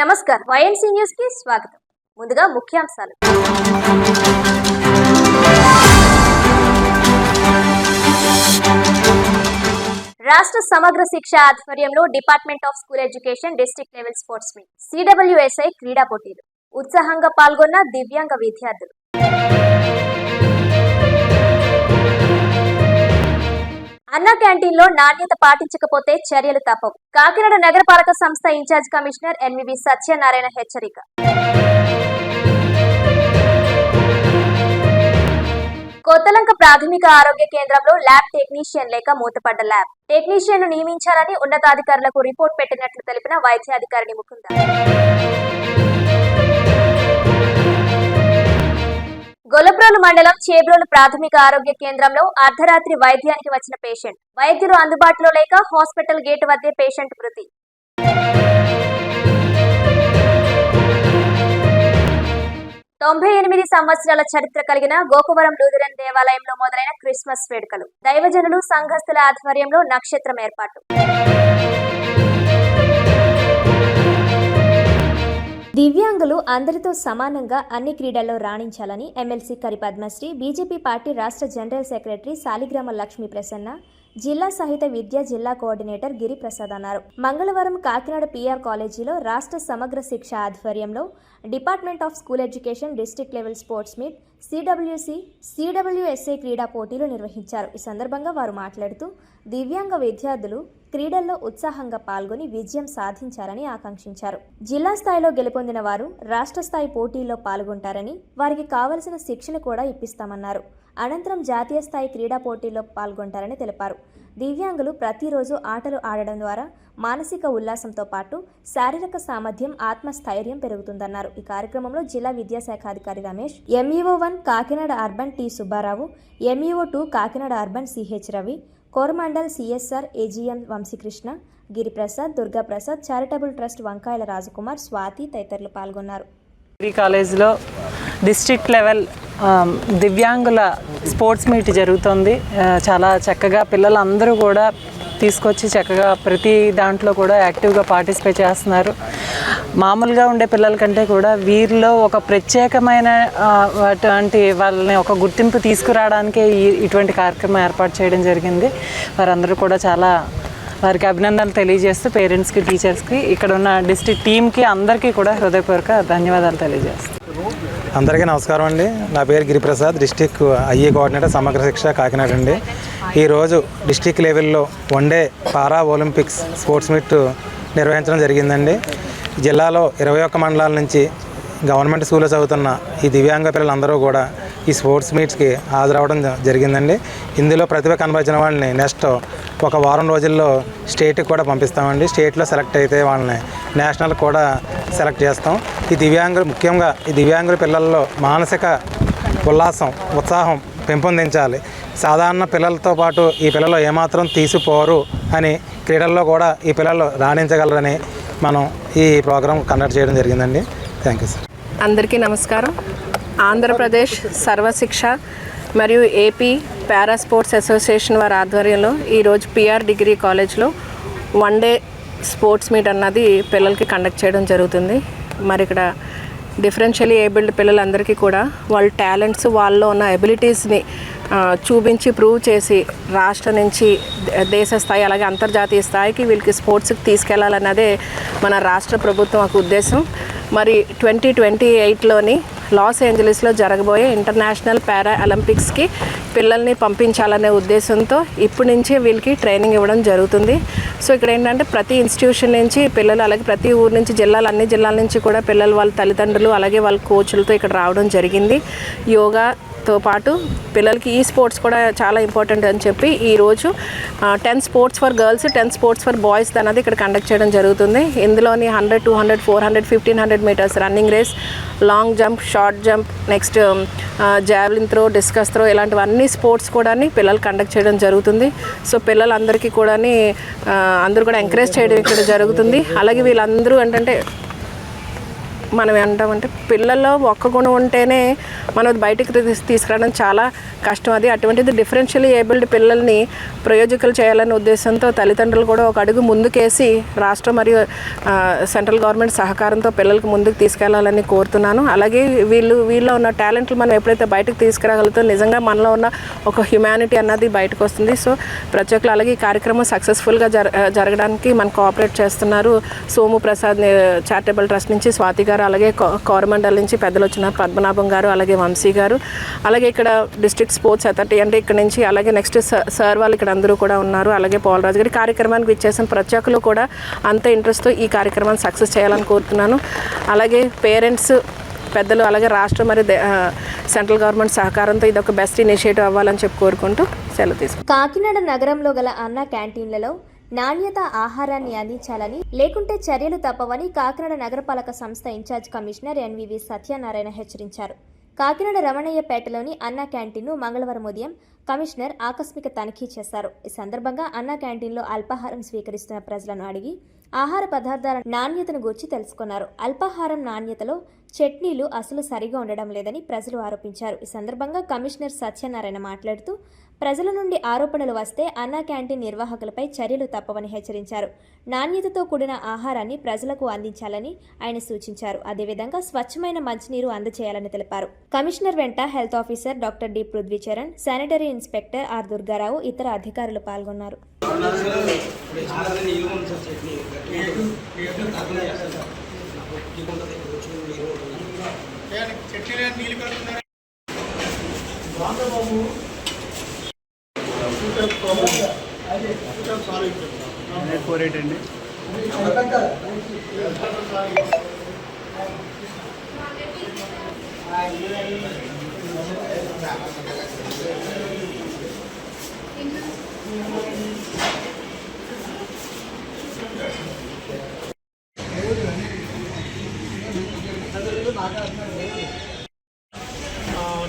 నమస్కారం YNC news కి స్వాగతం. ముందుగా ముఖ్యాంశాలు. రాష్ట్ర సమగ్ర శిక్ష ఆధ్వర్యంలో department of school education district level sports meet CWSI క్రీడా పోటీలు ఉత్సాహంగా పాల్గొన్న దివ్యాంగ విద్యార్థులు. అన్నా క్యాంటీన్ లో నాణ్యత పాటించకపోతే చర్యలు తప్పవు. కాకినాడ నగరపాలక సంస్థ ఇన్ఛార్జ్ కమిషనర్ NVV సత్యనారాయణ హెచ్చరిక. కొత్తలంక ప్రాథమిక ఆరోగ్య కేంద్రంలో ల్యాబ్ టెక్నీషియన్ లేక మూతపడ్డ ల్యాబ్ టెక్నీషియన్ నియమించాలని ఉన్నతాధికారులకు రిపోర్ట్ పెట్టినట్లు తెలిపిన వైద్యాధికారిని ముకుంద. గొల్లప్రోలు మండలం చేబ్రోలు ప్రాథమిక ఆరోగ్య కేంద్రంలో అర్ధరాత్రి వైద్యానికి వచ్చిన పేషెంట్ వైద్యులు అందుబాటులో లేక హాస్పిటల్ గేటు వద్దే పేషెంట్ మృతి. 98 సంవత్సరాల చరిత్ర కలిగిన గోకవరం లూథరన్ దేవాలయంలో మొదలైన క్రిస్మస్ వేడుకలు దైవజనులు సంఘస్థుల ఆధ్వర్యంలో నక్షత్రం ఏర్పాటు. దివ్యాంగులు అందరితో సమానంగా అన్ని క్రీడల్లో రాణించాలని ఎమ్మెల్సీ కరి పద్మశ్రీ బీజేపీ పార్టీ రాష్ట్ర జనరల్ సెక్రటరీ సాలిగ్రామ లక్ష్మీ ప్రసన్న జిల్లా సహిత విద్యా జిల్లా కోఆర్డినేటర్ గిరిప్రసాద్ అన్నారు. మంగళవారం కాకినాడ PR కాలేజీలో రాష్ట్ర సమగ్ర శిక్ష ఆధ్వర్యంలో department of school education district level sports meet CWSI క్రీడా పోటీలు నిర్వహించారు. ఈ సందర్భంగా వారు మాట్లాడుతూ దివ్యాంగ విద్యార్థులు క్రీడల్లో ఉత్సాహంగా పాల్గొని విజయం సాధించాలని ఆకాంక్షించారు. జిల్లా స్థాయిలో గెలుపొందిన వారు రాష్ట్ర స్థాయి పోటీల్లో పాల్గొంటారని వారికి కావలసిన శిక్షణ కూడా ఇప్పిస్తామన్నారు. అనంతరం జాతీయ స్థాయి క్రీడా పోటీల్లో పాల్గొంటారని తెలిపారు. దివ్యాంగులు ప్రతిరోజు ఆటలు ఆడడం ద్వారా మానసిక ఉల్లాసంతో పాటు శారీరక సామర్థ్యం ఆత్మస్థైర్యం పెరుగుతుందన్నారు. ఈ కార్యక్రమంలో జిల్లా విద్యాశాఖాధికారి Ramesh, MEO1 Kakinada urban T Subbarao, MEO2 Kakinada urban CH Ravi, Coromandel CSR AGM Vamsikrishna, Giriprasad, Durgaprasad, charitable trust Vankayala Rajakumar, Swathi తదితరులు పాల్గొన్నారు. కాలేజీలో డిస్ట్రిక్ట్ లెవెల్ దివ్యాంగుల స్పోర్ట్స్ మీట్ జరుగుతుంది. చాలా చక్కగా పిల్లలందరూ కూడా తీసుకొచ్చి చక్కగా ప్రతి దాంట్లో కూడా యాక్టివ్గా పార్టిసిపేట్ చేస్తున్నారు. మామూలుగా ఉండే పిల్లల కంటే కూడా వీరిలో ఒక ప్రత్యేకమైన అటువంటి వాళ్ళని ఒక గుర్తింపు తీసుకురావడానికే ఇటువంటి కార్యక్రమం ఏర్పాటు చేయడం జరిగింది. వారందరూ కూడా చాలా వారికి అభినందనలు తెలియజేస్తూ పేరెంట్స్కి, టీచర్స్కి, ఇక్కడ ఉన్న డిస్ట్రిక్ట్ టీమ్కి అందరికీ కూడా హృదయపూర్వక ధన్యవాదాలు తెలియజేస్తాను. అందరికీ నమస్కారం అండి. నా పేరు గిరిప్రసాద్, డిస్ట్రిక్ట్ IE కోఆర్డినేటర్ సమగ్ర శిక్ష కాకినాడ అండి. ఈరోజు డిస్ట్రిక్ట్ లెవెల్లో వన్డే పారా ఒలింపిక్స్ స్పోర్ట్స్ మీట్ నిర్వహించడం జరిగిందండి. జిల్లాలో 21 మండలాల నుంచి గవర్నమెంట్ స్కూల్లో చదువుతున్న ఈ దివ్యాంగ పిల్లలందరూ కూడా ఈ స్పోర్ట్స్ మీట్స్కి హాజరవడం జరిగిందండి. ఇందులో ప్రతిభ కనబరిచిన వాళ్ళని నెక్స్ట్ ఒక వారం రోజుల్లో స్టేట్కి కూడా పంపిస్తామండి. స్టేట్లో సెలెక్ట్ అయితే వాళ్ళని నేషనల్ కూడా సెలెక్ట్ చేస్తాం. ఈ దివ్యాంగులు ముఖ్యంగా ఈ దివ్యాంగుల పిల్లల్లో మానసిక ఉల్లాసం, ఉత్సాహం పెంపొందించాలి. సాధారణ పిల్లలతో పాటు ఈ పిల్లలు ఏమాత్రం తీసిపోరు అని క్రీడల్లో కూడా ఈ పిల్లలు రాణించగలరని మనం ఈ ప్రోగ్రాం కండక్ట్ చేయడం జరిగిందండి. Thank you sir. అందరికీ నమస్కారం. ఆంధ్రప్రదేశ్ సర్వశిక్ష మరియు AP పారా స్పోర్ట్స్ అసోసియేషన్ వారి ఆధ్వర్యంలో ఈరోజు PR డిగ్రీ కాలేజ్లో వన్డే స్పోర్ట్స్ మీట్ అన్నది పిల్లలకి కండక్ట్ చేయడం జరుగుతుంది. మరి ఇక్కడ డిఫరెన్షియలీ ఏబుల్డ్ పిల్లలందరికీ కూడా వాళ్ళ టాలెంట్స్, వాళ్ళలో ఉన్న ఎబిలిటీస్ని చూపించి ప్రూవ్ చేసి రాష్ట్ర నుంచి దేశ స్థాయి అలాగే అంతర్జాతీయ స్థాయికి వీళ్ళకి స్పోర్ట్స్కి తీసుకెళ్లాలన్నదే మన రాష్ట్ర ప్రభుత్వం ఒక ఉద్దేశం. మరి 2028లోని లాస్ ఏంజలీస్లో జరగబోయే ఇంటర్నేషనల్ పారా ఒలింపిక్స్కి పిల్లల్ని పంపించాలనే ఉద్దేశంతో ఇప్పటి నుంచి వీళ్ళకి ట్రైనింగ్ ఇవ్వడం జరుగుతుంది. సో ఇక్కడ ఏంటంటే ప్రతి ఇన్స్టిట్యూషన్ నుంచి పిల్లలు, అలాగే ప్రతి ఊరు నుంచి అన్ని జిల్లాల నుంచి కూడా పిల్లలు వాళ్ళ తల్లిదండ్రులు అలాగే వాళ్ళ కోచ్లతో ఇక్కడ రావడం జరిగింది. యోగాతో పాటు పిల్లలకి ఈ స్పోర్ట్స్ కూడా చాలా ఇంపార్టెంట్ అని చెప్పి ఈరోజు 10 sports for girls, 10 sports for boys అన్నది ఇక్కడ కండక్ట్ చేయడం జరుగుతుంది. ఇందులోని 100, 200, 400, 1500 metres running race, long jump, short jump, next javelin throw, discus throw ఇలాంటివన్నీ స్పోర్ట్స్ కూడా పిల్లలు కండక్ట్ చేయడం జరుగుతుంది. సో పిల్లలందరికీ కూడా అందరూ కూడా ఎంకరేజ్ చేయడం ఇక్కడ జరుగుతుంది. అలాగే వీళ్ళందరూ ఏంటంటే మనం ఏమంటామంటే పిల్లల్లో ఒక్క గుణం ఉంటేనే మనం బయటికి తీసుకురావడం చాలా కష్టం. అటువంటిది డిఫరెన్షియల్లీ ఏబుల్డ్ పిల్లల్ని ప్రయోజకులు చేయాలనే ఉద్దేశంతో తల్లిదండ్రులు కూడా ఒక అడుగు ముందుకేసి రాష్ట్ర మరియు సెంట్రల్ గవర్నమెంట్ సహకారంతో పిల్లలకు ముందుకు తీసుకెళ్లాలని కోరుతున్నాను. అలాగే వీళ్ళలో ఉన్న టాలెంట్లు మనం ఎప్పుడైతే బయటకు తీసుకురాగలుగుతాం నిజంగా మనలో ఉన్న ఒక హ్యుమానిటీ అన్నది బయటకు వస్తుంది. సో ప్రతి ఒక్కరు అలాగే ఈ కార్యక్రమం సక్సెస్ఫుల్గా జరగడానికి మనం కోఆపరేట్ చేస్తున్నారు. సోము ప్రసాద్ చారిటబుల్ ట్రస్ట్ నుంచి స్వాతి గారు, అలాగే కోరమండల్ నుంచి పెద్దలు వచ్చినారు, పద్మనాభం గారు, అలాగే వంశీ గారు, అలాగే ఇక్కడ డిస్ట్రిక్ట్ స్పోర్ట్స్ అథారిటీ అంటే ఇక్కడ నుంచి, అలాగే నెక్స్ట్ సార్ వాళ్ళు ఇక్కడ అందరూ కూడా ఉన్నారు, అలాగే పోలరాజు గారి కార్యక్రమానికి ఇచ్చేసిన ప్రతి ఒక్కరు కూడా అంత ఇంట్రెస్ట్తో ఈ కార్యక్రమాన్ని సక్సెస్ చేయాలని కోరుతున్నాను. అలాగే పేరెంట్స్, పెద్దలు, అలాగే రాష్ట్ర మరియు సెంట్రల్ గవర్నమెంట్ సహకారంతో ఇది ఒక బెస్ట్ ఇనిషియేటివ్ అవ్వాలని చెప్పి కోరుకుంటూ సెలవు తీసుకుంటాను. కాకినాడ నగరంలో గల అన్న క్యాంటీన్లలో నాణ్యత ఆహారాన్ని అందించాలని, లేకుంటే చర్యలు తప్పవని కాకినాడ నగరపాలక సంస్థ ఇన్ఛార్జ్ కమిషనర్ ఎన్వివి సత్యనారాయణ హెచ్చరించారు. కాకినాడ రమణయ్యపేటలోని అన్న క్యాంటీన్ను మంగళవారం ఉదయం కమిషనర్ ఆకస్మిక తనిఖీ చేశారు. ఈ సందర్భంగా అన్న క్యాంటీన్లో అల్పాహారం స్వీకరిస్తున్న ప్రజలను అడిగి ఆహార పదార్థాల నాణ్యతను గూర్చి తెలుసుకున్నారు. అల్పాహారం నాణ్యతలో చట్నీలు అసలు సరిగా ఉండడం లేదని ప్రజలు ఆరోపించారు. ఈ సందర్భంగా కమిషనర్ సత్యనారాయణ మాట్లాడుతూ ప్రజల నుండి ఆరోపణలు వస్తే అన్నా క్యాంటీన్ నిర్వాహకులపై చర్యలు తప్పవని హెచ్చరించారు. నాణ్యతతో కూడిన ఆహారాన్ని ప్రజలకు అందించాలని ఆయన సూచించారు. అదేవిధంగా స్వచ్ఛమైన మంచినీరు అందజేయాలని తెలిపారు. కమిషనర్ వెంట health officer doctor D Prithvicharan, sanitary inspector R Durgarao, ఇతర అధికారులు పాల్గొన్నారు. అండి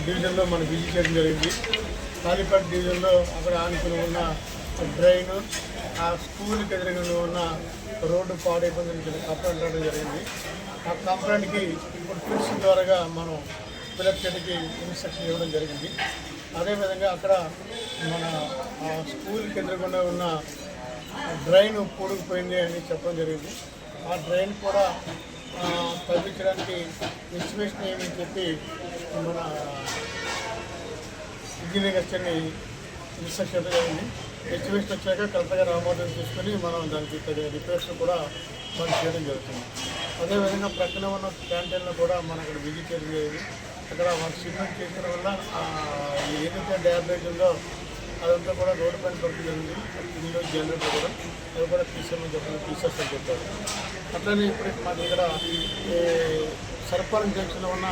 డివిజన్లో మనం విజిట్ చేయడం జరిగింది. కాళీపేట డివిజన్లో అక్కడ ఆనుకుని ఉన్న డ్రైన్, ఆ స్కూల్కి ఎదురుగా ఉన్న రోడ్డు పాడైపోయిందని కంప్లైంట్ రావడం జరిగింది. ఆ కంప్లైంట్కి ఇప్పుడు ఫిట్స్ ద్వారా మనం పిల్లలకి ఇన్స్ట్రక్షన్ ఇవ్వడం జరిగింది. అదేవిధంగా అక్కడ మన ఆ స్కూల్కి ఎదురుగా ఉన్న డ్రైన్ పూడుకుపోయింది అని చెప్పడం జరిగింది. ఆ డ్రైన్ కూడా తగ్గించడానికి ఎస్టిమేషన్ ఏమని చెప్పి మన ఇంజనీరింగ్ అసిస్టెంట్ని ఇన్స్ట్రక్షన్ జరిగింది. ఎస్టిమేషన్ వచ్చాక కరెక్ట్గా రామోదం తీసుకొని మనం దానికి తగిన రిపేర్స్ కూడా మనం చేయడం జరుగుతుంది. అదేవిధంగా ప్రక్కన ఉన్న క్యాంటీన్లో కూడా మనం అక్కడ విజిట్ చేయడం జరిగింది. అక్కడ మన సిమెంట్ చేయడం వల్ల ఏదైతే డ్యామేజ్ ఉందో అదంతా కూడా రోడ్డు పైన పడుతుంది. ఇల్లు జనరేటర్ కూడా అది కూడా తీసేస్తామని చెప్పారు. అట్లనే ఇప్పుడు మాకు ఇక్కడ సర్పంచ్ జంక్షన్లో ఉన్న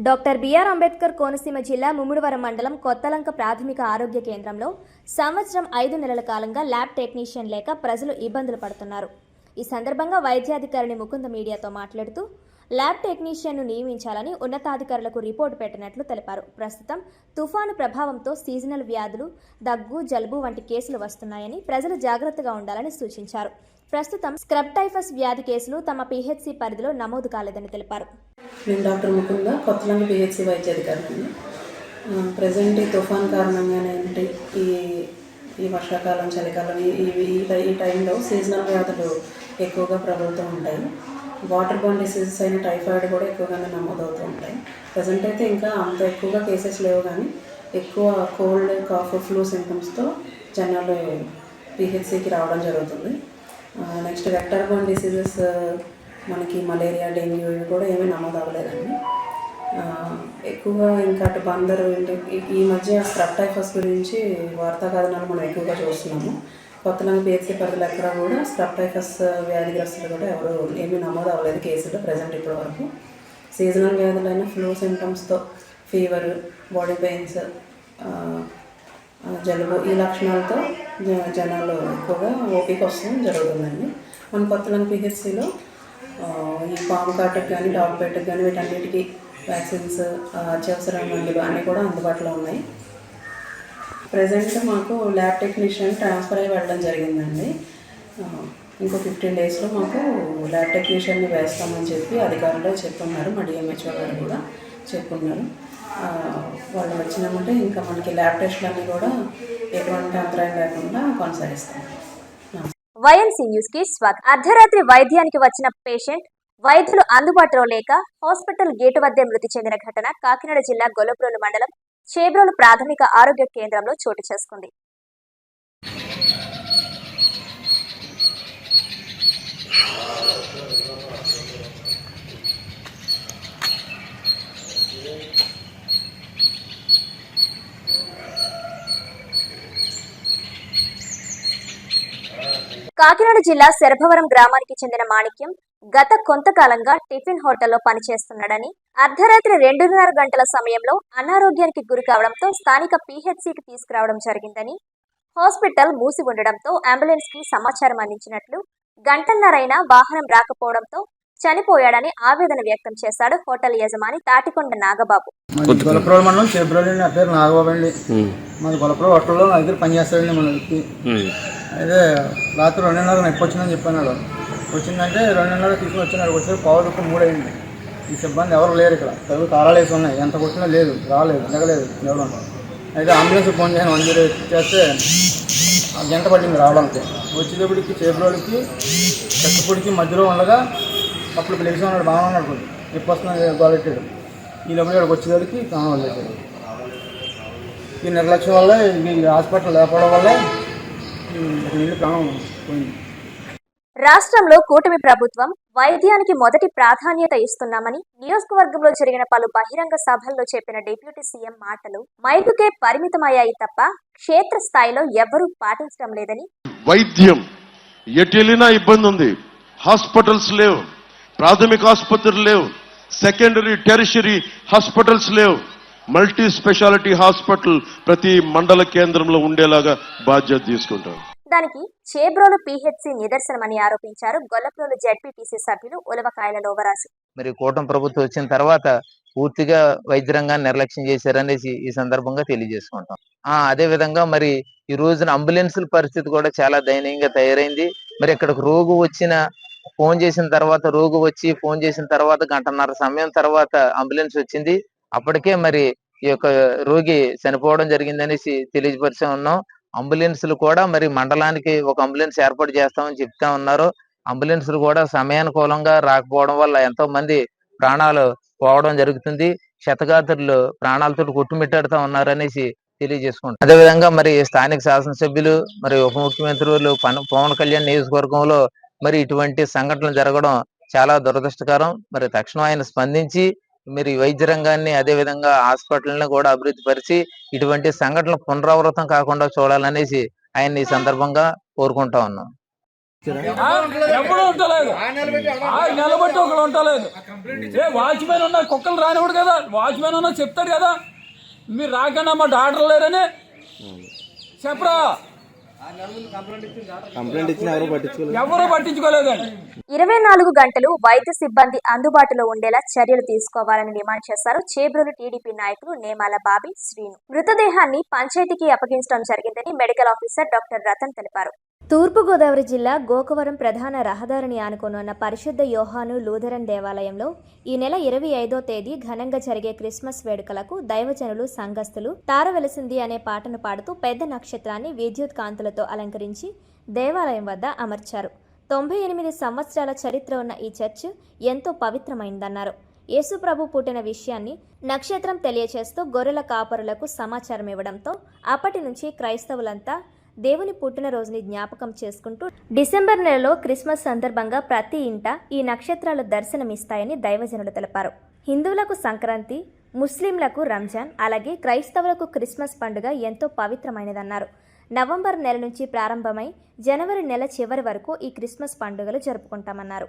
డాక్టర్ బిఆర్ అంబేద్కర్ కోనసీమ జిల్లా ముమ్మిడివరం మండలం కొత్తలంక ప్రాథమిక ఆరోగ్య కేంద్రంలో సంవత్సరం 5 నెలల కాలంగా ల్యాబ్ టెక్నీషియన్ లేక ప్రజలు ఇబ్బందులు పడుతున్నారు. ఈ సందర్భంగా వైద్యాధికారిని ముకుంద మీడియాతో మాట్లాడుతూ ల్యాబ్ టెక్నీషియన్ను నియమించాలని ఉన్నతాధికారులకు రిపోర్టు పెట్టినట్లు తెలిపారు. ప్రస్తుతం తుఫాను ప్రభావంతో సీజనల్ వ్యాధులు, దగ్గు, జలుబు వంటి కేసులు వస్తున్నాయని ప్రజలు జాగ్రత్తగా ఉండాలని సూచించారు. ప్రస్తుతం స్క్రబ్ టైఫస్ వ్యాధి కేసులు తమ పిహెచ్సి పరిధిలో నమోదు కాలేదని తెలిపారు. నేను డాక్టర్ ముకుంద, కొత్తలంక పిహెచ్సి వైద్యాధికారిని. ప్రజెంట్ ఈ తుఫాన్ కారణంగానే ఈ వర్షాకాలం, చలికాలం ఈ టైంలో సీజనల్ వ్యాధులు ఎక్కువగా ప్రబలుతూ ఉంటాయి. వాటర్ బోర్న్ డిసీజెస్ అయిన టైఫాయిడ్ కూడా ఎక్కువగానే నమోదవుతూ ఉంటాయి. ప్రజెంట్ అయితే ఇంకా అంత ఎక్కువగా కేసెస్ లేవు, కానీ ఎక్కువ కోల్డ్, కాఫ్, ఫ్లూ సింటమ్స్తో జనాలు పిహెచ్సికి రావడం జరుగుతుంది. నెక్స్ట్ వెక్టర్ బోర్న్ డిసీజెస్ మనకి మలేరియా, డెంగ్యూ ఇవి కూడా ఏమీ నమోదు అవ్వలేదండి. ఎక్కువగా ఇంకా అటు బందరు ఈ మధ్య స్క్రబ్ టైఫస్ గురించి వార్తా కథనాలు మనం ఎక్కువగా చూస్తున్నాము. కొత్తలంక పిహెచ్సి పరిధిలో ఎక్కడ కూడా స్క్రబ్ టైఫస్ వ్యాధిగ్రస్తులు కూడా ఎవరు ఏమీ నమోదు అవ్వలేదు కేసులు ప్రజెంట్ ఇప్పటి వరకు. సీజనల్ వ్యాధులైన ఫ్లూ సింటమ్స్తో ఫీవర్, బాడీ పెయిన్స్, జలుబు ఈ లక్షణాలతో జనాలు ఎక్కువగా ఓపీకి వస్తూ జరుగుతుందండి. మన కొత్తలంక పిహెచ్సిలో ఈ పాము కాటుకు కానీ, డాగ్ బైట్కి కానీ వీటన్నిటికీ వ్యాక్సిన్స్, అత్యవసర మందులు అన్నీ కూడా అందుబాటులో ఉన్నాయి. ప్రజెంట్ మాకు ల్యాబ్ టెక్నీషియన్ ట్రాన్స్ఫర్ అయ్యి వెళ్ళడం జరిగిందండి. ఇంకో 15 డేస్లో మాకు ల్యాబ్ టెక్నీషియన్ని వేస్తామని చెప్పి అధికారులు చెప్పున్నారు. మా డిఎంహెచ్ఓ గారు కూడా చెప్పున్నారు. వాళ్ళు వచ్చినామంటే ఇంకా మనకి ల్యాబ్ టెస్టులన్నీ కూడా ఎటువంటి అంతరాయం లేకుండా కొనసాగిస్తాం. వైఎన్సీ న్యూస్ కి స్వాగతం. అర్ధరాత్రి వైద్యానికి వచ్చిన పేషెంట్ వైద్యులు అందుబాటులో లేక హాస్పిటల్ గేటు వద్దే మృతి చెందిన ఘటన కాకినాడ జిల్లా గొల్లప్రోలు మండలం చేబ్రోలు ప్రాథమిక ఆరోగ్య కేంద్రంలో చోటు చేసుకుంది. కాకినాడ జిల్లా శరభవరం గ్రామానికి చెందిన మాణిక్యం గత కొంతకాలంగా టిఫిన్ హోటల్లో పనిచేస్తున్నాడని అర్ధరాత్రి 2:30 గంటల సమయంలో అనారోగ్యానికి గురి కావడంతో స్థానిక పీహెచ్సీకి తీసుకురావడం జరిగిందని, హాస్పిటల్ మూసి ఉండడంతో అంబులెన్స్ కి సమాచారం అందించినట్లు, గంటన్నరైనా వాహనం రాకపోవడంతో చనిపోయాడని ఆవేదన వ్యక్తం చేశాడు హోటల్ యజమాని తాటికొండ నాగబాబు. గొల్లప్రోలు మండలం చేబ్రోలు నా పేరు నాగబాబు అండి. మాది గొల్లప్రోలు హోటల్లో నా దగ్గర పనిచేస్తాడండి మన వ్యక్తి. అయితే రాత్రి 2:30 నొప్పి వచ్చిందని చెప్పాను. వచ్చిందంటే 2:30 తీసుకుని వచ్చినాడు. వచ్చేసరికి పవర్ 3 అయింది. ఈ సిబ్బంది ఎవరు లేరు ఇక్కడ. తగు తాళాలు వేసి ఉన్నాయి. ఎంత కొట్టినా లేదు, రాలేదు, దిగలేదు ఎవరు. అయితే అంబులెన్స్ ఫోన్ చేసి 108 చేస్తే గంట పట్టింది రావడానికి. వచ్చేటప్పటికి చేబ్రోలుకి చెక్కపొడికి మధ్యలో ఉండగా అప్పుడు పిలిచి ఉన్నాడు. బాగా ఉన్నాడు, కొంచెం నొప్పి వస్తుంది గోలెట్టాడు. ఈ లోపల ఇక్కడికి వచ్చేసరికి కావాలి లేదు. ఈ నిర్లక్ష్యం వల్ల ఈ హాస్పిటల్ లేకపోవడం వల్ల నీళ్ళు ప్రాణం పోయింది. రాష్ట్రంలో కూటమి ప్రభుత్వం వైద్యానికి మొదటి ప్రాధాన్యత ఇస్తున్నామని నియోజకవర్గంలో జరిగిన పలు బహిరంగ సభల్లో చెప్పిన డిప్యూటీ సీఎం మాటలు మైకుకే పరిమితమయ్యాయి తప్ప క్షేత్రస్థాయిలో ఎవరూ పాటించడం లేదని, వైద్యం ఎటెలినా ఇబ్బంది ఉంది. హాస్పిటల్స్ లేవు, ప్రాథమిక ఆసుపత్రులు లేవు, సెకండరీ టెరిషరీ హాస్పిటల్స్ లేవు. మల్టీ స్పెషాలిటీ హాస్పిటల్ ప్రతి మండల కేంద్రంలో ఉండేలాగా బాధ్యత తీసుకుంటాం. దానికి చేబ్రోలు పీహెచ్సీ నిదర్శనమని ఆరోపించారు గొల్లప్రోలు జెడ్పీటీసీ సభ్యులు ఉలవకాయల లోవరాజు. మరి కూటమి ప్రభుత్వం వచ్చిన తర్వాత పూర్తిగా వైద్య రంగాన్ని నిర్లక్ష్యం చేశారనేసి ఈ సందర్భంగా తెలియజేసుకుంటాం. అదే విధంగా మరి ఈ రోజున అంబులెన్సుల పరిస్థితి కూడా చాలా దయనీయంగా తయారైంది. మరి ఇక్కడికి రోగి వచ్చిన ఫోన్ చేసిన తర్వాత, రోగి వచ్చి ఫోన్ చేసిన తర్వాత గంటన్నర సమయం తర్వాత అంబులెన్స్ వచ్చింది. అప్పటికే మరి ఈ యొక్క రోగి చనిపోవడం జరిగిందనేసి తెలియపరిచే ఉన్నాం. అంబులెన్సులు కూడా మరి మండలానికి ఒక అంబులెన్స్ ఏర్పాటు చేస్తామని చెప్తా ఉన్నారు. అంబులెన్సులు కూడా సమయానుకూలంగా రాకపోవడం వల్ల ఎంతో మంది ప్రాణాలు పోవడం జరుగుతుంది. క్షతగాత్రులు ప్రాణాలతో కొట్టుమిట్టాడుతూ ఉన్నారనేసి తెలియజేసుకుంటాం. అదేవిధంగా మరి స్థానిక శాసనసభ్యులు మరి ఉప ముఖ్యమంత్రులు పవన్ కళ్యాణ్ నియోజకవర్గంలో మరి ఇటువంటి సంఘటనలు జరగడం చాలా దురదృష్టకరం. మరి తక్షణం ఆయన స్పందించి మరి వైద్య రంగాన్ని అదే విధంగా హాస్పిటల్ని కూడా అభివృద్ధి పరిచి ఇటువంటి సంఘటనలు పునరావృతం కాకుండా చూడాలనేసి ఆయన ఈ సందర్భంగా కోరుకుంటా ఉన్నాం. ఎప్పుడు ఉండలేదు, 6 నెలలు బట్టి ఒకళ్ళు ఉండలేదు. వాచ్మెన్ ఉన్నా కుక్కలు రానివాడు కదా, వాచ్మెన్ ఉన్నా చెప్తాడు కదా, మీరు రాకుండా మా డాక్టర్ లేరని చెప్పరా. ఎవరు పట్టించుకోలేదండి. 24 గంటలు వైద్య సిబ్బంది అందుబాటులో ఉండేలా చర్యలు తీసుకోవాలని డిమాండ్ చేశారు చేబ్రోలు టీడీపీ నాయకులు నేమాల బాబీ శ్రీను. మృతదేహాన్ని పంచాయతీకి అప్పగించడం జరిగిందని మెడికల్ ఆఫీసర్ డాక్టర్ రతన్ తెలిపారు. తూర్పుగోదావరి జిల్లా గోకవరం ప్రధాన రహదారిని ఆనుకున్న పరిశుద్ధ యోహాను లూథరన్ దేవాలయంలో ఈ నెల 25వ తేదీ ఘనంగా జరిగే క్రిస్మస్ వేడుకలకు దైవజనులు, సంఘస్థులు తార వెలిసింది అనే పాటను పాడుతూ పెద్ద నక్షత్రాన్ని విద్యుత్ కాంతులతో అలంకరించి దేవాలయం వద్ద అమర్చారు. 98 సంవత్సరాల చరిత్ర ఉన్న ఈ చర్చ్ ఎంతో పవిత్రమైందన్నారు. యేసు ప్రభు పుట్టిన విషయాన్ని నక్షత్రం తెలియచేస్తూ గొర్రెల కాపరులకు సమాచారం ఇవ్వడంతో అప్పటి నుంచి క్రైస్తవులంతా దేవుని పుట్టినరోజుని జ్ఞాపకం చేసుకుంటూ డిసెంబర్ నెలలో క్రిస్మస్ సందర్భంగా ప్రతి ఇంట ఈ నక్షత్రాలు దర్శనమిస్తాయని దైవజనులు తెలిపారు. హిందువులకు సంక్రాంతి, ముస్లింలకు రంజాన్, అలాగే క్రైస్తవులకు క్రిస్మస్ పండుగ ఎంతో పవిత్రమైనదన్నారు. నవంబర్ నెల నుంచి ప్రారంభమై జనవరి నెల చివరి వరకు ఈ క్రిస్మస్ పండుగలు జరుపుకుంటామన్నారు.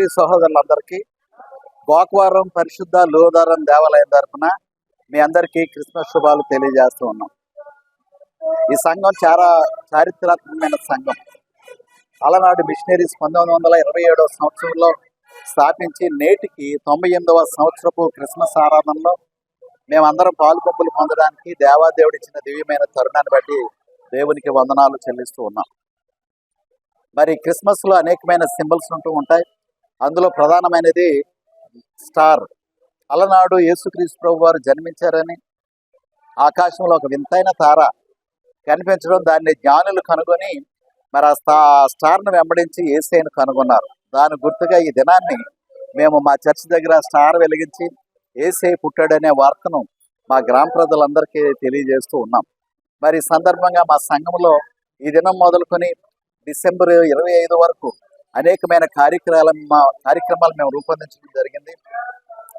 సోదరి సహోదరులందరికీ గోకవరం పరిశుద్ధ లోదారం దేవాలయం తరఫున మీ అందరికీ క్రిస్మస్ శుభాలు తెలియజేస్తూ ఉన్నాం. ఈ సంఘం చాలా చారిత్రాత్మకమైన సంఘం. అలనాడు మిషనరీస్ 1927వ సంవత్సరంలో స్థాపించి నేటికి 98వ సంవత్సరపు క్రిస్మస్ ఆరాధనలో మేమందరం పాలుపంపులు పొందడానికి దేవాదేవుడు ఇచ్చిన దివ్యమైన తరుణాన్ని బట్టి దేవునికి వందనాలు చెల్లిస్తూ ఉన్నాం. మరి క్రిస్మస్లో అనేకమైన సింబల్స్ ఉంటూ ఉంటాయి. అందులో ప్రధానమైనది స్టార్. అలనాడు యేసుక్రీస్తు ప్రభు వారు జన్మించారని ఆకాశంలో ఒక వింతైన తార కనిపించడం, దాన్ని జ్ఞానులు కనుగొని మరి ఆ స్టార్ను వెంబడించి యేసయ్యను కనుగొన్నారు. దాని గుర్తుగా ఈ దినాన్ని మేము మా చర్చి దగ్గర స్టార్ వెలిగించి యేసయ్య పుట్టాడనే వార్తను మా గ్రామ ప్రజలందరికీ తెలియజేస్తూ ఉన్నాం. మరి ఈ సందర్భంగా మా సంఘంలో ఈ దినం మొదలుకొని డిసెంబర్ 25 వరకు అనేకమైన కార్యక్రమాలు మేము రూపొందించడం జరిగింది.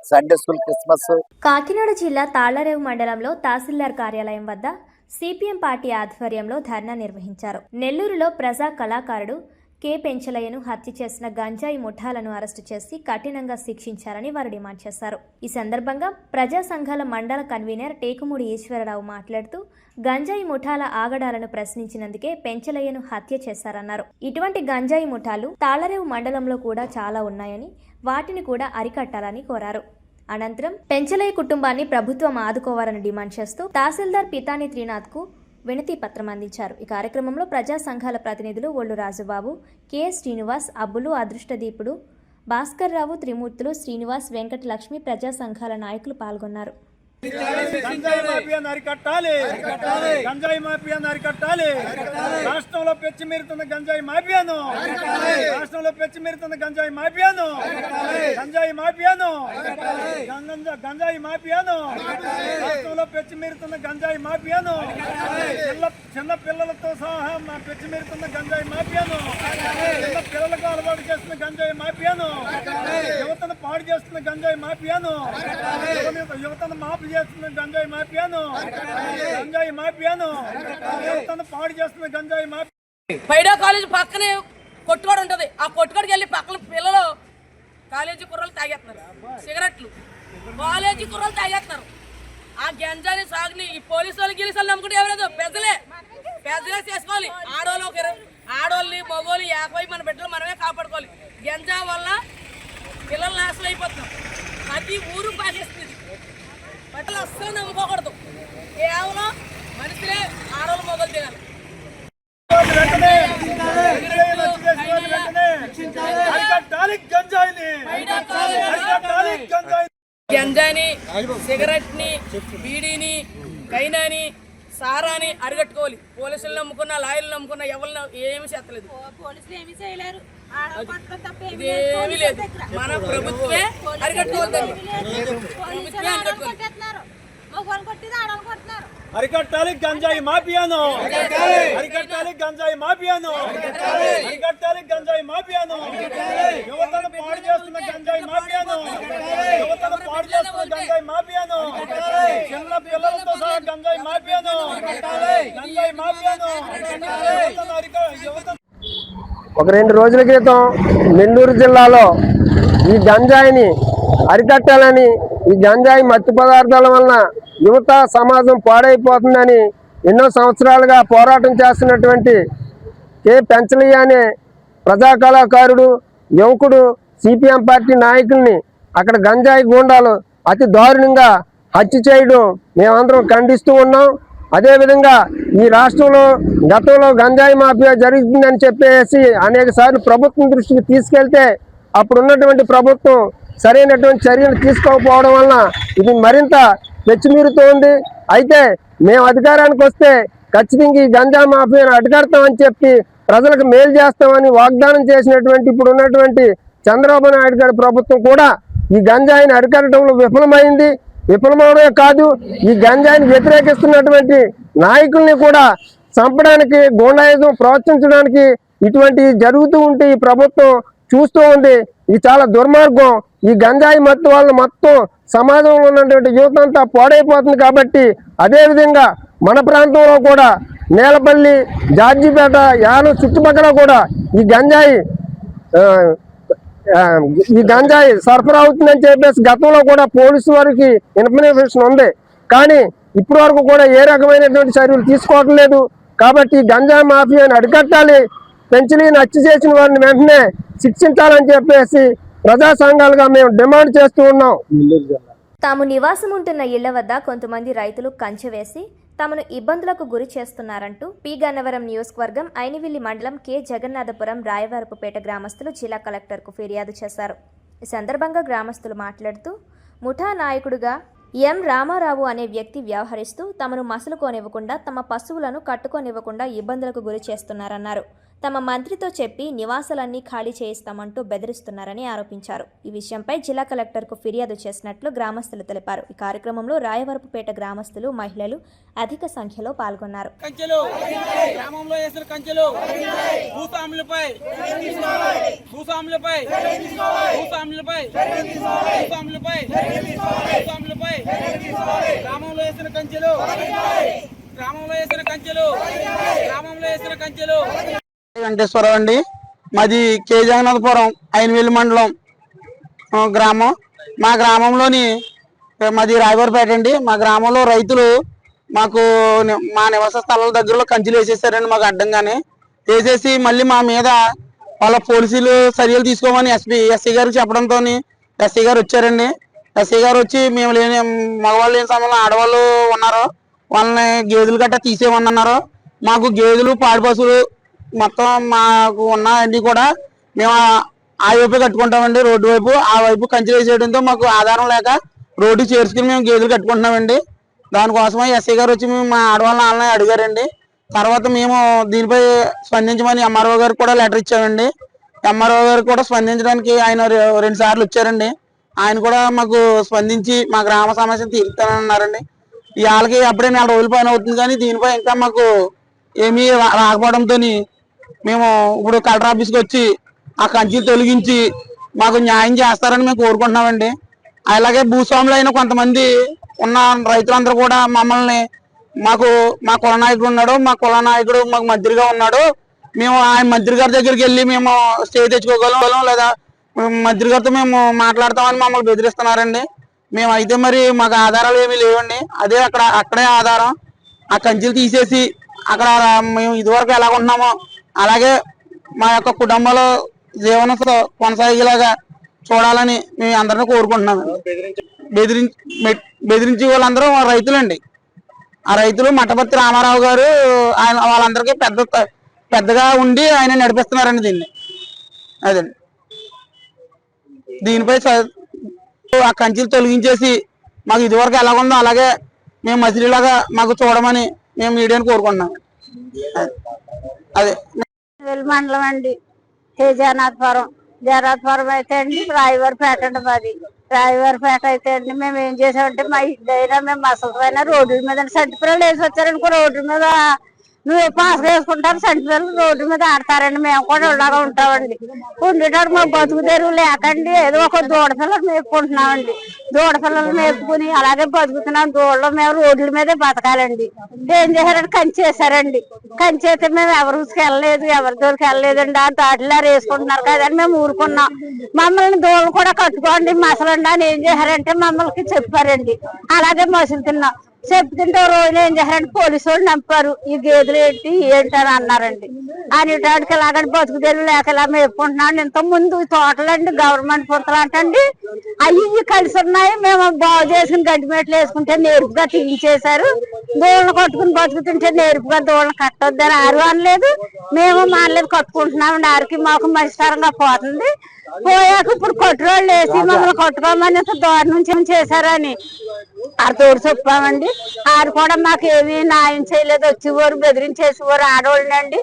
Sunday school, Christmas. కాకినాడ జిల్లా తాళ్లరేవు మండలంలో తహసీల్దార్ కార్యాలయం వద్ద సిపిఎం పార్టీ ఆధ్వర్యంలో ధర్నా నిర్వహించారు. నెల్లూరులో ప్రజా కళాకారుడు కె పెంచలయ్యను హత్య చేసిన గంజాయి ముఠాలను అరెస్టు చేసి కఠినంగా శిక్షించాలని వారు డిమాండ్ చేశారు. ఈ సందర్భంగా ప్రజా సంఘాల మండల కన్వీనర్ టేకుమూడి ఈశ్వరరావు మాట్లాడుతూ గంజాయి ముఠాల ఆగడాలను ప్రశ్నించినందుకే పెంచలయ్యను హత్య చేశారన్నారు. ఇటువంటి గంజాయి ముఠాలు తాళ్లరేవు మండలంలో కూడా చాలా ఉన్నాయని, వాటిని కూడా అరికట్టాలని కోరారు. అనంతరం పెంచలయ్య కుటుంబాన్ని ప్రభుత్వం ఆదుకోవాలని డిమాండ్ చేస్తూ తహసీల్దార్ పితాని త్రినాథ్కు వినతి పత్రం అందించారు. ఈ కార్యక్రమంలో ప్రజా సంఘాల ప్రతినిధులు ఒళ్ళు రాజుబాబు, కె శ్రీనివాస్, అబ్బులు, అదృష్టదీపుడు, భాస్కర్ రావు, త్రిమూర్తులు, శ్రీనివాస్, వెంకట లక్ష్మి, ప్రజా సంఘాల నాయకులు పాల్గొన్నారు. గంజాయి మాఫియాను అరికట్టాలి. గంజాయి మాఫియాను అరికట్టాలి. రాష్ట్రంలో పెచ్చిమీరుతున్న గంజాయి మాఫియాను, రాష్ట్రంలో పెచ్చిమీరుతున్న గంజాయి మాఫియాను, గంజాయి మాఫియాను, గంజాయి మాఫియాను, రాష్ట్రంలో పెచ్చిమీరుతున్న గంజాయి మాఫియాను, చిన్న పిల్లలతో సహా పెచ్చిమీరుతున్న గంజాయి మాఫియాను, చిన్న పిల్లలకు అలవాటు చేస్తున్న గంజాయి మాఫియాను, యువతను పాడు చేస్తున్న గంజాయి మాఫియాను, యువతను మాఫీ చేస్తున్న గంజాయి మాఫియాను, గంజాయి మాఫియాను, యువతను పాడు చేస్తున్న గంజాయి మాఫియా. పైడా కాలేజ్ పక్కనే కొట్టుకోడు ఉంటది. ఆ కొట్టుకోడికి వెళ్ళి పక్కన పిల్లలు కాలేజీ కుర్రలు తాగేస్తున్నారు సిగరెట్లు. కాలేజీ కుర్రలు తాగేస్తున్నారు. ఆ గంజాని సాగుని ఈ పోలీసు వాళ్ళు గిలిసాలు నమ్ముకుంటే ఎవరేదో పెద్దలే చేసుకోవాలి. ఆడోళ్ళని మగోళ్ళు 50 మన బిడ్డలు మనమే కాపాడుకోవాలి. గంజా వల్ల పిల్లలు నాశనం అయిపోతున్నాం. ప్రతి ఊరు పాకేస్తుంది. బట్టలు అస్సలు నమ్ముకోకూడదు. కేవలం మనుషులే ఆడవాళ్ళు మొగలు తినాలి. గంజాని, సిగరెట్ని, బీడీని, కైనాని, సారాని అరిగట్టుకోవాలి. పోలీసులు నమ్ముకున్నా, లాయర్లు నమ్ముకున్నా ఎవరు ఏమి చేస్తలేదు. ఏమీ లేదు. మన ప్రభుత్వమే అరికట్టుకోవాలి. అరికట్టాలి గంజాయి మాఫియాను, అరికట్టాలి గంజాయి మాఫియాను, అరికట్టాలి గంజాయి మాఫియాను, యువతను పాడు చేస్తున్న గంజాయి మాఫియాను, యువతను పాడు చేస్తున్న గంజాయి మాఫియాను, చిన్న పిల్లలతో సహా గంజాయి మాఫియాను, గంజాయి మాఫియాను, యువతను. ఒక 2 రోజుల క్రితం నెల్లూరు జిల్లాలో ఈ గంజాయిని అరికట్టాలని, ఈ గంజాయి మత్తు పదార్థాల వలన యువత సమాజం పాడైపోతుందని ఎన్నో సంవత్సరాలుగా పోరాటం చేస్తున్నటువంటి కె పెంచలయ్య అనే ప్రజా కళాకారుడు, యువకుడు, సిపిఎం పార్టీ నాయకుల్ని అక్కడ గంజాయి గూండాలు అతి దారుణంగా హత్య చేయడం మేమందరం ఖండిస్తూ ఉన్నాం. అదేవిధంగా ఈ రాష్ట్రంలో గతంలో గంజాయి మాఫియా జరుగుతుందని చెప్పేసి అనేక సార్లు ప్రభుత్వం దృష్టికి తీసుకెళ్తే అప్పుడున్నటువంటి ప్రభుత్వం సరైనటువంటి చర్యలు తీసుకోకపోవడం వలన ఇది మరింత పెచ్చిమీరుతోంది. అయితే మేము అధికారానికి వస్తే ఖచ్చితంగా ఈ గంజా మాఫియాను అడ్డుకడతామని చెప్పి ప్రజలకు మేలు చేస్తామని వాగ్దానం చేసినటువంటి ఇప్పుడు ఉన్నటువంటి చంద్రబాబు నాయుడు గారి ప్రభుత్వం కూడా ఈ గంజాయిని అరికట్టడంలో విఫలమైంది. విఫలమవడమే కాదు, ఈ గంజాయిని వ్యతిరేకిస్తున్నటువంటి నాయకుల్ని కూడా చంపడానికి, గూండాయిజం ప్రోత్సహించడానికి ఇటువంటి జరుగుతూ ఉంటే ఈ ప్రభుత్వం చూస్తూ ఉంది. ఇది చాలా దుర్మార్గం. ఈ గంజాయి మత్తు వల్ల మొత్తం సమాజంలో ఉన్నటువంటి యువత అంతా పాడైపోతుంది. కాబట్టి అదేవిధంగా మన ప్రాంతంలో కూడా నేలపల్లి, జార్జిపేట, యానం చుట్టుపక్కల కూడా ఈ గంజాయి ఈ గంజాయి సరఫరా అవుతుందని చెప్పేసి గతంలో కూడా పోలీసు వారికి ఇన్ఫర్మేషన్ ఉంది. కానీ ఇప్పటి వరకు కూడా ఏ రకమైనటువంటి చర్యలు తీసుకోవడం లేదు. కాబట్టి ఈ గంజాయి మాఫియాని అరికట్టాలి. పెంచిలీని హత్య చేసిన వారిని వెంటనే శిక్షించాలని చెప్పేసి ప్రజా సంఘాలుగా మేము డిమాండ్ చేస్తూ ఉన్నాం. తాము నివాసం ఉంటున్న ఇళ్ల వద్ద కొంతమంది రైతులు కంచె వేసి తమను ఇబ్బందులకు గురి చేస్తున్నారంటూ పి గన్నవరం నియోజకవర్గం ఐనివిల్లి మండలం కె జగన్నాథపురం రాయవరపుపేట గ్రామస్తులు జిల్లా కలెక్టర్కు ఫిర్యాదు చేశారు. ఈ సందర్భంగా గ్రామస్తులు మాట్లాడుతూ ముఠా నాయకుడుగా ఎం రామారావు అనే వ్యక్తి వ్యవహరిస్తూ తమను మసలుకోనివ్వకుండా తమ పశువులను కట్టుకోనివ్వకుండా ఇబ్బందులకు గురి చేస్తున్నారన్నారు. తమ మంత్రితో చెప్పి నివాసాలన్నీ ఖాళీ చేయిస్తామంటూ బెదిరిస్తున్నారని ఆరోపించారు. ఈ విషయంపై జిల్లా కలెక్టర్కు ఫిర్యాదు చేసినట్లు గ్రామస్తులు తెలిపారు. ఈ కార్యక్రమంలో రాయవరపుపేట గ్రామస్తులు, మహిళలు అధిక సంఖ్యలో పాల్గొన్నారు. వెంకటేశ్వరరావు అండి. మాది కే జగన్నాథపురం ఐనివిల్లి మండలం గ్రామం. మా గ్రామంలోని మాది రాయవరపేట అండి. మా గ్రామంలో రైతులు మాకు మా నివాస స్థలాల దగ్గరలో కంచెలు వేసేసారండి. మాకు అడ్డంగానే వేసేసి మళ్ళీ మా మీద వాళ్ళ పోలీసులు చర్యలు తీసుకోమని ఎస్సీ గారికి చెప్పడంతో ఎస్సీ గారు వచ్చారండి. ఎస్సీ గారు వచ్చి మేము లేని మగవాళ్ళు లేని సమయంలో ఆడవాళ్ళు ఉన్నారో వాళ్ళని గేదెలు గట్టా తీసేయమన్నారు. మాకు గేదెలు, పాడి పశువులు మొత్తం మాకు ఉన్నవన్నీ కూడా మేము ఆ వైపు కట్టుకుంటామండి. రోడ్డు వైపు ఆ వైపు కంచెలు వేసేయడంతో మాకు ఆధారం లేక రోడ్డు చేర్చుకుని మేము గేదెలు కట్టుకుంటున్నామండి. దానికోసమే ఎస్ఐ గారు వచ్చి మేము మా ఆడవాళ్ళని అడిగారండి. తర్వాత మేము దీనిపై స్పందించమని ఎంఆర్ఓ గారికి కూడా లెటర్ ఇచ్చామండి. ఎంఆర్ఓ గారు కూడా స్పందించడానికి ఆయన 2 సార్లు వచ్చారండి. ఆయన కూడా మాకు స్పందించి మా గ్రామ సమస్యను తీరుస్తానన్నారండి. ఈ వాళ్ళకి అప్పుడే 4 రోజుల పైన అవుతుంది, కానీ దీనిపై ఇంకా మాకు ఏమీ రాకపోవడంతో మేము ఇప్పుడు కలెక్టర్ ఆఫీస్కి వచ్చి ఆ కంచెలు తొలగించి మాకు న్యాయం చేస్తారని మేము కోరుకుంటున్నామండి. అలాగే భూస్వాములు అయిన కొంతమంది ఉన్న రైతులందరూ కూడా మమ్మల్ని మా కుల నాయకుడు ఉన్నాడు, మా కుల నాయకుడు మాకు మంత్రిగా ఉన్నాడు, మేము ఆయన మంత్రి గారి దగ్గరికి వెళ్ళి మేము స్టే తెచ్చుకోగలం లేదా మంత్రి గారితో మేము మాట్లాడతామని మమ్మల్ని బెదిరిస్తున్నారండి. మేము అయితే మరి మాకు ఆధారాలు ఏమీ లేవండి. అదే అక్కడే ఆధారం. ఆ కంచెలు తీసేసి అక్కడ మేము ఇదివరకు ఎలా ఉన్నామో అలాగే మా యొక్క కుటుంబంలో జీవనం కొనసాగేలాగా చూడాలని మేము అందరినీ కోరుకుంటున్నాము. బెదిరించే వాళ్ళందరూ రైతులండి. ఆ రైతులు మట్టపర్తి రామారావు గారు ఆయన వాళ్ళందరికీ పెద్దగా ఉండి ఆయన నడిపిస్తున్నారండి దీన్ని. అదండి దీనిపై ఆ కంచెలు తొలగించేసి మాకు ఇదివరకు ఎలా ఉందో అలాగే మేము మజిలీలాగా మాకు చూడమని మేము మీడియాని కోరుకుంటున్నాం. అదే మండలం అండి జగన్నాథపురం అయితే అండి రాయవరపేట అండి. మాది రాయవరపేట అయితే అండి మేము ఏం చేసామంటే మా ఇల్లు అయినా మేము మసలు పైన రోడ్ల మీద సంటి పిల్లలు వేసి వచ్చారనుకో రోడ్ల మీద నువ్వు పాసగా వేసుకుంటారు, సంటి పిల్లలు రోడ్డు మీద ఆడతారండి. మేము కూడా ఇలాగా ఉంటామండి. ఉండేటప్పుడు మా బతుకు తెరువు లేకండి ఏదో ఒక దూడ పిల్లలు మేపుకుంటున్నామండి. దూడ పిల్లలు మేపుకుని అలాగే బతుకుతున్నాం. దూడలో మేము రోడ్ల మీదే బతకాలండి. ఏం చేశారంటే కంచేసారండి. కంచేస్తే మేము ఎవరి ఊరికి వెళ్ళలేదు, ఎవరి దూరికి వెళ్ళలేదండి. ఆ దాటిలో వేసుకుంటున్నారు కదండి మేము ఊరుకున్నాం. మమ్మల్ని దూడలు కూడా కట్టుకోండి మసలండి అని ఏం చేశారంటే మమ్మల్ని చెప్పారండి. అలాగే మసులుతున్నాం. చెప్తుంటే రోజున ఏం చేశారంటే పోలీసు వాళ్ళు నంపారు. ఈ గేదెలు ఏంటి అని అన్నారండి. అనేటాడికి ఇలాగంటే బతుకు తెలు లేక ఇలా మేపుకుంటున్నాను. ఇంత ముందు తోటలండి గవర్నమెంట్ పుంతలు అంటండి అవి కలిసి ఉన్నాయి. మేము బాగు చేసుకుని గడ్డి మెట్లు వేసుకుంటే నేర్పుగా తీయించేశారు. దూడలు కట్టుకుని బతుకుతుంటే నేర్పుగా దూడలు కట్టొద్దని ఆరు అనలేదు, మేము మానలేదు కట్టుకుంటున్నామండి. ఆరికి మాకు మంచితరంగా పోతుంది. పోయాక ఇప్పుడు కొట్టురోళ్ళు వేసి మమ్మల్ని కొట్టుకోమని దూరం నుంచి చేశారని ఆడతోడు చెప్పామండి. ఆడు కూడా మాకు ఏమీ న్యాయం చేయలేదు. వచ్చేవారు బెదిరించేసేవారు ఆడవాళ్ళండి.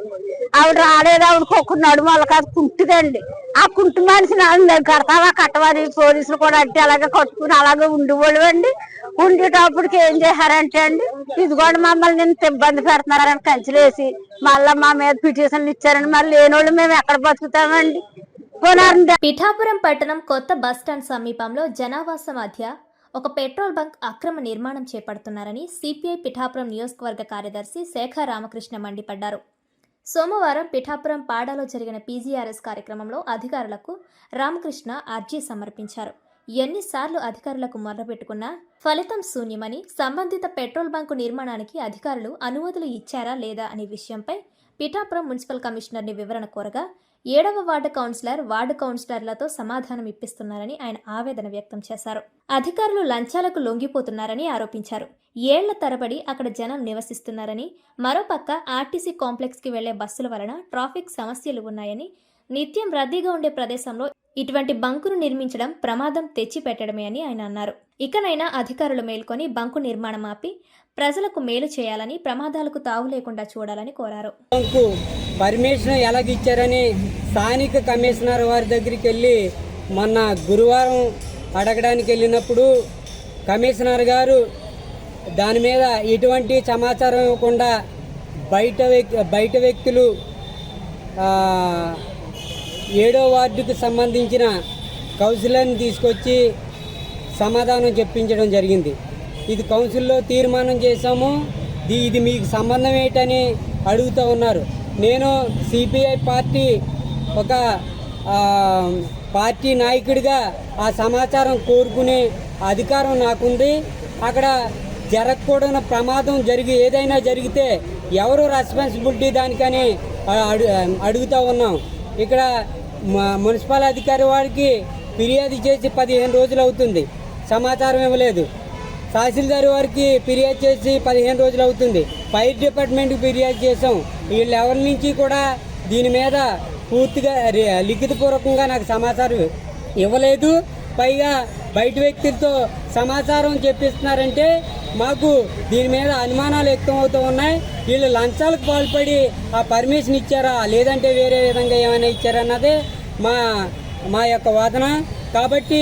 ఆవిడ రాలేదు. ఆవిడకి ఒక నడుము వాళ్ళకి అది కుంటుదండి. ఆ కుంటు మనిషిని కడతావా కట్టవని పోలీసులు కూడా అంటే అలాగే కట్టుకుని అలాగే ఉండేవాళ్ళు అండి. ఉండేటప్పటికి ఏం చేశారంటే అండి ఇదిగోండి మమ్మల్ని ఇంత ఇబ్బంది పెడుతున్నారని కంచెలేసి మళ్ళీ మా మీద పిటిషన్లు ఇచ్చారండి. మరి లేనోళ్ళు మేము ఎక్కడ బతుకుతామండి. పిఠాపురం పట్టణం కొత్త బస్టాండ్ సమీపంలో జనావాస మధ్య ఒక పెట్రోల్ బంక్ అక్రమ నిర్మాణం చేపడుతున్నారని సిపిఐ పిఠాపురం నియోజకవర్గ కార్యదర్శి శేఖర్ రామకృష్ణ మండిపడ్డారు. సోమవారం పిఠాపురం పాడాలో జరిగిన పీజీఆర్ఎస్ కార్యక్రమంలో అధికారులకు రామకృష్ణ అర్జీ సమర్పించారు. ఎన్నిసార్లు అధికారులకు మొర్రపెట్టుకున్నా ఫలితం శూన్యమని, సంబంధిత పెట్రోల్ బంకు నిర్మాణానికి అధికారులు అనుమతులు ఇచ్చారా లేదా అనే విషయంపై పిఠాపురం మున్సిపల్ కమిషనర్ని వివరణ కోరగా 7వ వార్డు కౌన్సిలర్, వార్డు కౌన్సిలర్లతో సమాధానం ఇప్పిస్తున్నారని ఆయన ఆవేదన వ్యక్తం చేశారు. అధికారులు లంచాలకు లొంగిపోతున్నారని ఆరోపించారు. ఏళ్ల తరబడి అక్కడ జనం నివసిస్తున్నారని, మరోపక్క ఆర్టీసీ కాంప్లెక్స్కి వెళ్లే బస్సుల వలన ట్రాఫిక్ సమస్యలు ఉన్నాయని, నిత్యం రద్దీగా ఉండే ప్రదేశంలో ఇటువంటి బంకును నిర్మించడం ప్రమాదం తెచ్చిపెట్టడమే అని ఆయన అన్నారు. ఇకనైనా అధికారులు మేల్కొని బంకు నిర్మాణం ఆపి ప్రజలకు మేలు చేయాలని, ప్రమాదాలకు తావు లేకుండా చూడాలని కోరారు. పర్మిషన్ ఎలాగిచ్చారని స్థానిక కమిషనర్ వారి దగ్గరికి వెళ్ళి మొన్న గురువారం అడగడానికి వెళ్ళినప్పుడు కమిషనర్ గారు దాని మీద ఎటువంటి సమాచారం ఇవ్వకుండా బయట వ్యక్తులు 7వ వార్డుకు సంబంధించిన కౌన్సిలర్ని తీసుకొచ్చి సమాధానం చెప్పించడం జరిగింది. ఇది కౌన్సిల్లో తీర్మానం చేశాము, ఇది మీకు సంబంధం ఏంటని అడుగుతూ ఉన్నారు. నేను సిపిఐ పార్టీ ఒక పార్టీ నాయకుడిగా ఆ సమాచారం కోరుకునే అధికారం నాకుంది. అక్కడ జరగకూడని ప్రమాదం ఏదైనా జరిగితే ఎవరు రెస్పాన్సిబిలిటీ దానికని అడుగుతూ ఉన్నాం. ఇక్కడ మున్సిపల్ అధికారి వారికి ఫిర్యాదు చేసి 15 రోజులు అవుతుంది, సమాచారం ఇవ్వలేదు. తహసీల్దార్ వారికి ఫిర్యాదు చేసి 15 రోజులు అవుతుంది. ఫైర్ డిపార్ట్మెంట్కి ఫిర్యాదు చేసాం. వీళ్ళెవరి నుంచి కూడా దీని మీద పూర్తిగా లిఖితపూర్వకంగా నాకు సమాచారం ఇవ్వలేదు. పైగా బయట వ్యక్తులతో సమాచారం చెప్పిస్తున్నారంటే మాకు దీని మీద అనుమానాలు వ్యక్తం అవుతూ ఉన్నాయి. వీళ్ళు లంచాలకు పాల్పడి ఆ పర్మిషన్ ఇచ్చారా లేదంటే వేరే విధంగా ఏమైనా ఇచ్చారా అన్నదే మా యొక్క వాదన. కాబట్టి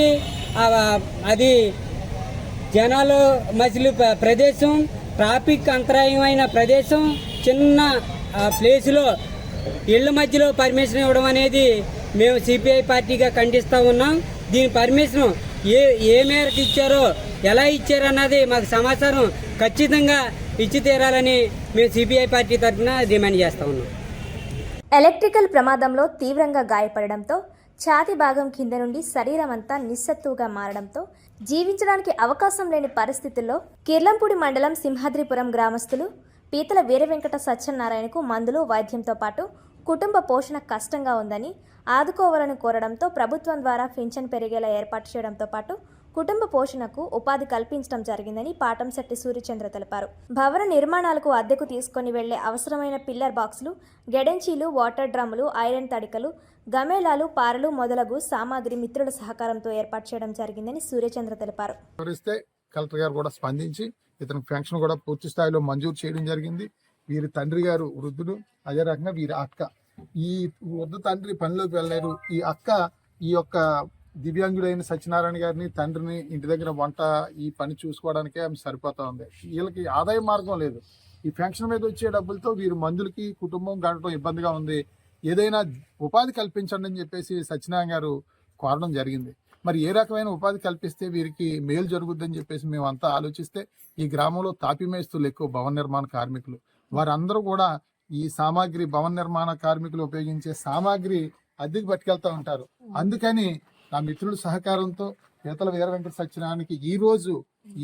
అది జనాలు మసిలి ప్రదేశం, ట్రాఫిక్ అంతరాయమైన ప్రదేశం, చిన్న ప్లేసులో ఇళ్ల మధ్యలో పర్మిషన్ ఇవ్వడం అనేది మేము సిపిఐ పార్టీగా ఖండిస్తూ ఉన్నాం. దీని పర్మిషన్ ఏ మేరకు ఇచ్చారో, ఎలా ఇచ్చారన్నది మాకు సమాచారం ఖచ్చితంగా ఇచ్చి తీరాలని మేము సిపిఐ పార్టీ తరఫున డిమాండ్ చేస్తూ ఉన్నాం. ఎలక్ట్రికల్ ప్రమాదంలో తీవ్రంగా గాయపడడంతో ఛాతీ భాగం కింద నుండి శరీరం అంతా నిస్సత్తువుగా మారడంతో జీవించడానికి అవకాశం లేని పరిస్థితుల్లో కిర్లంపూడి మండలం సింహాద్రిపురం గ్రామస్తులు పీతల వీరవెంకట సత్యనారాయణకు మందులు, వైద్యంతో పాటు కుటుంబ పోషణ కష్టంగా ఉందని ఆదుకోవాలని కోరడంతో ప్రభుత్వం ద్వారా పింఛన్ పెరిగేలా ఏర్పాటు చేయడంతో పాటు కుటుంబ పోషణకు ఉపాధి కల్పించడం జరిగిందని పాటంశెట్టి సూర్యచంద్ర తెలిపారు. భవన నిర్మాణాలకు అద్దెకు తీసుకుని వెళ్లే అవసరమైన పిల్లర్ బాక్సులు, గెడెంచీలు, వాటర్ డ్రమ్ములు, ఐరన్ తడికలు, గమేళాలు, పారలు మొదలగు సామాగ్రి మిత్రుల సహకారంతో ఏర్పాటు చేయడం జరిగిందని సూర్యచంద్ర తెలిపారు. కలెక్టర్ గారు కూడా స్పందించి ఇతని పెన్షన్ కూడా పూర్తి స్థాయిలో మంజూరు చేయడం జరిగింది. వీరి తండ్రి గారు వృద్ధుడు, అదే రకంగా వీరి అక్క, ఈ వృద్ధ తండ్రి పనిలోకి వెళ్ళలేరు. ఈ అక్క ఈ యొక్క దివ్యాంగుడైన సత్యనారాయణ గారిని, తండ్రిని ఇంటి దగ్గర వంట ఈ పని చూసుకోవడానికే ఆమె సరిపోతా ఉంది. వీళ్ళకి ఆదాయ మార్గం లేదు. ఈ పెన్షన్ మీద వచ్చే డబ్బులతో వీరు మందులకి కుటుంబం గడపడం ఇబ్బందిగా ఉంది. ఏదైనా ఉపాధి కల్పించండి అని చెప్పేసి సత్యనారాయణ గారు కోరడం జరిగింది. మరి ఏ రకమైన ఉపాధి కల్పిస్తే వీరికి మేలు జరుగుద్దని చెప్పేసి మేమంతా ఆలోచిస్తే ఈ గ్రామంలో తాపీ మేస్తులు ఎక్కువ భవన నిర్మాణ కార్మికులు, వారందరూ కూడా ఈ సామాగ్రి భవన నిర్మాణ కార్మికులు ఉపయోగించే సామాగ్రి అద్దెకు పట్టుకెళ్తూ ఉంటారు. అందుకని నా మిత్రుల సహకారంతో పీతల వీరవెంకట సత్యనారాయణకి ఈ రోజు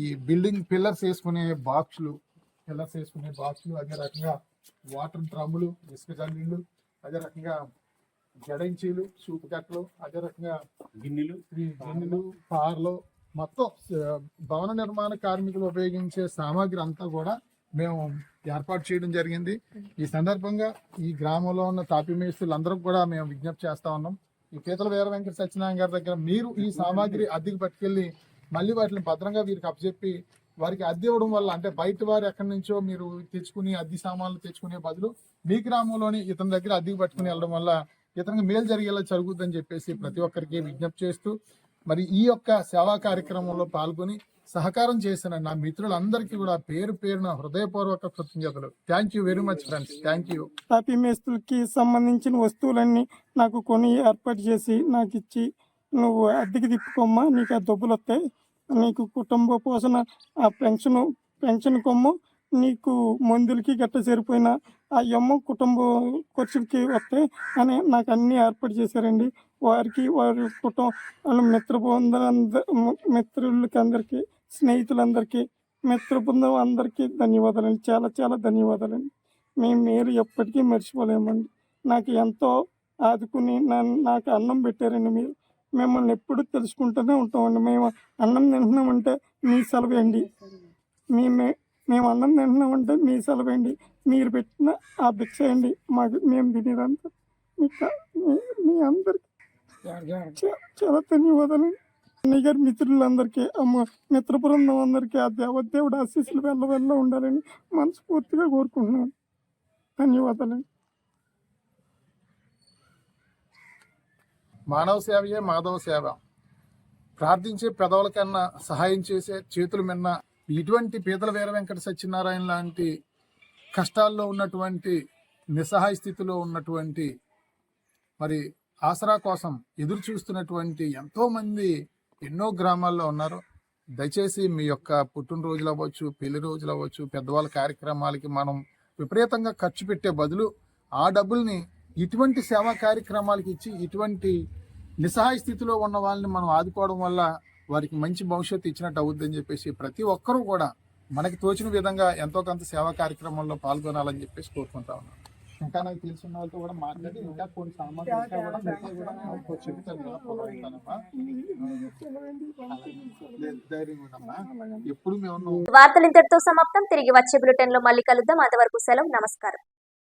ఈ బిల్డింగ్ పిల్లర్స్ వేసుకునే బాక్సులు, అదే రకంగా వాటర్ డ్రమ్ములు, ఇసుక జల్లీలు, అదే రకంగా జడంచీలు, సూపు కట్టలు, అదే రకంగా గిన్నెలు, పార్లు, మొత్తం భవన నిర్మాణ కార్మికులు ఉపయోగించే సామాగ్రి అంతా కూడా మేము ఏర్పాటు చేయడం జరిగింది. ఈ సందర్భంగా ఈ గ్రామంలో ఉన్న తాపీ మేస్తులందరూ కూడా మేము విజ్ఞప్తి చేస్తా ఉన్నాం. ఈ పీతల వీరవెంకట సత్యనారాయణ గారి దగ్గర మీరు ఈ సామాగ్రి అద్దెకి పట్టుకెళ్ళి మళ్ళీ వాటిని భద్రంగా వీరికి అప్పచెప్పి వారికి అద్దె ఇవ్వడం వల్ల, అంటే బయట వారు ఎక్కడి నుంచో మీరు తెచ్చుకుని అద్దె సామాన్లు తెచ్చుకునే బదులు మీ గ్రామంలోని ఇతని దగ్గర అద్దెకి పట్టుకుని వెళ్ళడం వల్ల ఇతనికి మేలు జరిగేలా జరుగుతుందని చెప్పేసి ప్రతి ఒక్కరికి విజ్ఞప్తి చేస్తూ, మరి ఈ యొక్క సేవా కార్యక్రమంలో పాల్గొని సహకారం చేసిన నా మిత్రులందరికీ కూడా పేరు పేరున హృదయపూర్వక కృతజ్ఞతలు. Thank you very much friends. Thank you. తాపీ మేస్తులకి సంబంధించిన వస్తువులన్నీ నాకు కొని ఏర్పాటు చేసి నాకు ఇచ్చి, నువ్వు అద్దెకి తిప్పుకోమ్మా, నీకు ఆ డబ్బులు వస్తాయి, నీకు కుటుంబ పోషణ, ఆ పెన్షన్ కొమ్ము, నీకు మందులకి గట్ట సరిపోయిన ఆ అమ్మ కుటుంబం ఖర్చులకి వస్తాయి అని నాకు అన్నీ ఏర్పాటు చేశారండి. వారికి వారి వాళ్ళ మిత్రులకి అందరికీ, స్నేహితులందరికీ, మిత్ర బృందం అందరికీ ధన్యవాదాలండి. చాలా చాలా ధన్యవాదాలండి. మీరు ఎప్పటికీ మర్చిపోలేమండి. నాకు ఎంతో ఆదుకుని నాకు అన్నం పెట్టారండి మీరు. మిమ్మల్ని ఎప్పుడు తెలుసుకుంటూనే ఉంటామండి. మేము అన్నం తింటున్నామంటే మీ సెలవేండి. మేము అన్నం తింటున్నామంటే మీ సెలవేండి. మీరు పెట్టిన ఆ భిక్ష అండి మాకు మేము తినేదంతా. మీ అందరికీ చాలా ధన్యవాదాలండి. అన్నయ్య గారి మిత్రులందరికీ, మిత్ర బృందం అందరికీ ఆ దేవదేవుడు ఆశీస్సులు వెళ్ళ ఉండాలని మనస్ఫూర్తిగా కోరుకుంటున్నాను. ధన్యవాదాలండి. మానవ సేవయే మాధవ సేవ. ప్రార్థించే పెదవుల కన్నా సహాయం చేసే చేతులు మిన్న. ఇటువంటి పీతల వీర వెంకట సత్యనారాయణ లాంటి కష్టాల్లో ఉన్నటువంటి, నిస్సహాయ స్థితిలో ఉన్నటువంటి, మరి ఆసరా కోసం ఎదురు చూస్తున్నటువంటి ఎంతోమంది ఎన్నో గ్రామాల్లో ఉన్నారు. దయచేసి మీ యొక్క పుట్టినరోజులు అవ్వచ్చు, పెళ్లి రోజులు అవ్వచ్చు, పెద్దవాళ్ళ కార్యక్రమాలకి మనం విపరీతంగా ఖర్చు పెట్టే బదులు ఆ డబ్బుల్ని ఇటువంటి సేవా కార్యక్రమాలకి ఇచ్చి, ఇటువంటి నిస్సహాయ స్థితిలో ఉన్న వాళ్ళని మనం ఆదుకోవడం వల్ల వారికి మంచి భవిష్యత్తు ఇచ్చినట్టు అవుద్దని చెప్పేసి ప్రతి ఒక్కరూ కూడా మనకి తోచిన విధంగా ఎంతో కొంత సేవా కార్యక్రమంలో పాల్గొనాలని చెప్పేసి కోరుకుంటా ఉన్నాను. ఇంకా నాకు తెలిసిన వాళ్ళతో కూడా మాట్లాడి ఇంకా కొన్ని సామాన్లు వార్తలు ఇంతటితో సమాప్తం. తిరిగి వచ్చే బులెటిన్ లో మళ్ళీ కలుద్దాం. అంతవరకు సెలవు. నమస్కారం.